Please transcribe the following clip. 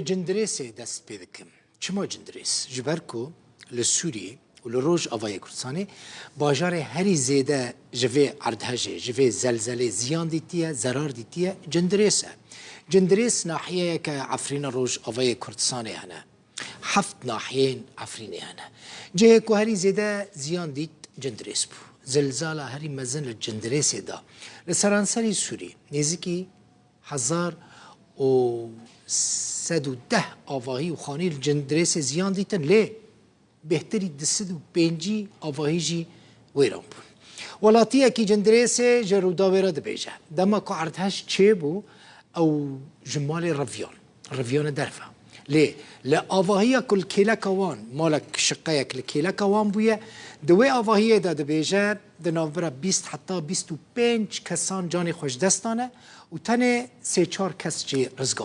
جندريس دست بيدكم چما جندريس جبركو لسوري ولروج آوای کردستانی باجار هری زیده جوی عردهجه جوی زلزله زیان دیتیه زرار دیتیه جندريس ناحیه که عفرین روج آوای کردستانی هنه 7 ناحیه عفرینی هنه جه که هری زیده زیان دیت جندريس بو زلزال هری مزن لجندريس دا لسرانسری سوری نزدیکی 1110 آواهی و خانی جندريس زیان دیتن لی بهتری 205 آواهی جی ویران بون ولاتیه که جندريس جرودا ویرا دبیجه دما که عردهش چه بو او جمال رفیان درفه لی آواهی کل کلک وان مالک شقه کل کلک وان بویه دوی آواهی دا دبیجه دناورا 20 حتی 25 کسان جان خوش دستانه و تنه 3-4 کس چه رزگار